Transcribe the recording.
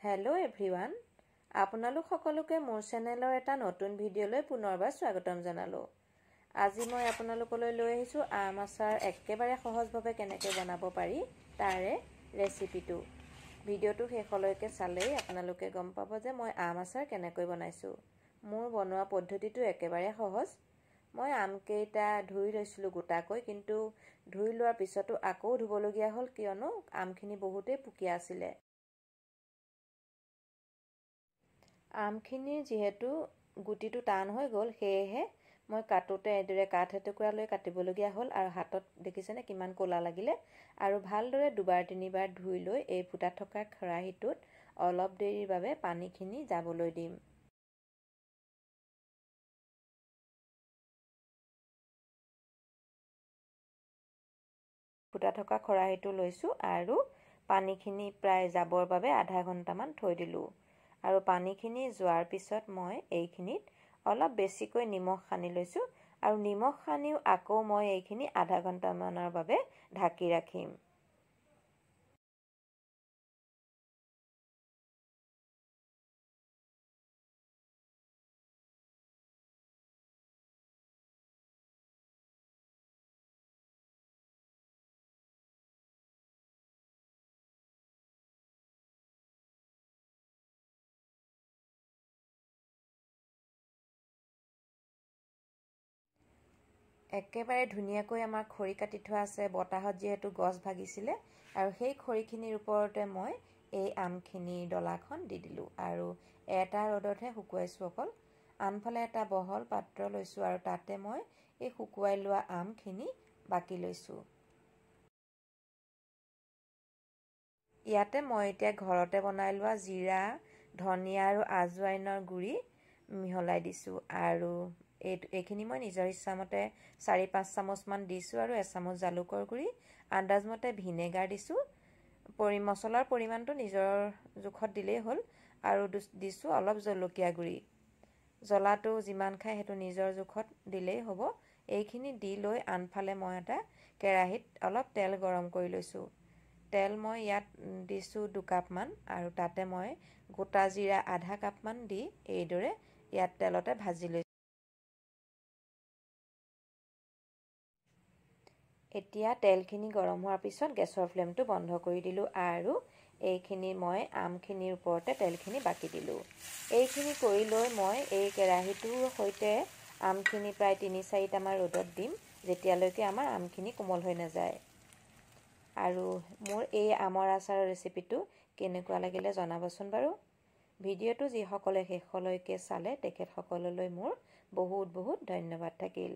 Hello' everyone, আপোনালোক সকলোকে মোৰ চেনেলৰ এটা নতুন ভিডিঅ'লৈ পুনৰবাৰ স্বাগতম জনালোঁ। আজি মই আপোনালোকলৈ লৈ আহিছোঁ আম আচাৰ একেবাৰে সহজভাৱে কেনেকৈ বনাব পাৰি তাৰে ৰেচিপিটো। ভিডিঅ'টো শেষলৈকে চালেই আপোনালোকে গম পাব যে মই আম আচাৰ কেনেকৈ বনাইছোঁ। মোৰ বনোৱা পদ্ধতিটো একেবাৰে সহজ। মই আমকেইটা ধুই লৈছিলোঁ গোটাকৈ, কিন্তু ধুই লোৱাৰ পিছতো আকৌ ধুবলগীয়া হ'ল কিয়নো আমখিনি বহুতেই পুকীয়া আছিলে। আমখিনিৰ যিহেতু গুটিটো টান হৈ গ'ল, সেয়েহে মই কাটোতে এইদৰে কাঠ এটুকুৰা লৈ কাটিবলগীয়া হ'ল আৰু হাতত দেখিছেনে কিমান ক'লা লাগিলে। আৰু ভালদৰে দুবাৰ তিনিবাৰ ধুই লৈ এই ফুটা থকা খৰাহীটোত অলপ দেৰিৰ বাবে পানীখিনি যাবলৈ দিম। ফুটা থকা খৰাহীটো লৈছোঁ আৰু পানীখিনি প্ৰায় যাবৰ বাবে আধা ঘণ্টামান থৈ দিলোঁ। আৰু পানীখিনি যোৱাৰ পিছত মই এইখিনিত অলপ বেছিকৈ নিমখ সানি লৈছোঁ আৰু নিমখ সানিও আকৌ মই এইখিনি আধা ঘণ্টামানৰ বাবে ঢাকি ৰাখিম। একেবাৰে ধুনীয়াকৈ আমাৰ খৰি কাটি থোৱা আছে, বতাহত যিহেতু গছ ভাগিছিলে, আৰু সেই খৰিখিনিৰ ওপৰতে মই এই আমখিনিৰ ডলাখন দি দিলোঁ আৰু এটা ৰ'দতহে শুকুৱাইছোঁ অকল। আনফালে এটা বহল পাত্ৰ লৈছোঁ আৰু তাতে মই এই শুকুৱাই লোৱা আমখিনি বাকি লৈছোঁ। ইয়াতে মই এতিয়া ঘৰতে বনাই লোৱা জিৰা, ধনিয়া আৰু আজৱাইনৰ গুড়ি মিহলাই দিছোঁ আৰু এইখিনি মই নিজৰ ইচ্ছামতে 4-5 চামুচমান দিছোঁ আৰু এচামুচ জালুকৰ গুড়ি, আন্দাজমতে ভিনেগাৰ দিছোঁ। মছলাৰ পৰিমাণটো নিজৰ জোখত দিলেই হ'ল আৰু দিছোঁ অলপ জলকীয়া গুড়ি। জ্বলাটো যিমান খায় সেইটো নিজৰ জোখত দিলেই হ'ব। এইখিনি দি লৈ আনফালে মই এটা কেৰাহীত অলপ তেল গৰম কৰি লৈছোঁ। তেল মই ইয়াত দিছোঁ 2 কাপমান আৰু তাতে মই গোটা জিৰা আধা কাপমান দি এইদৰে ইয়াত তেলতে ভাজি লৈছোঁ। এতিয়া তেলখিনি গৰম হোৱাৰ পিছত গেছৰ ফ্লেমটো বন্ধ কৰি দিলোঁ আৰু এইখিনি মই আমখিনিৰ ওপৰতে তেলখিনি বাকি দিলোঁ। এইখিনি কৰি লৈ মই এই কেৰাহীটোৰ সৈতে আমখিনি প্ৰায় 3-4টামান ৰ'দত দিম, যেতিয়ালৈকে আমাৰ আমখিনি কোমল হৈ নাযায়। আৰু মোৰ এই আমৰ আচাৰৰ ৰেচিপিটো কেনেকুৱা লাগিলে জনাবচোন বাৰু। ভিডিঅ'টো যিসকলে শেষলৈকে চালে তেখেতসকললৈ মোৰ বহুত বহুত ধন্যবাদ থাকিল।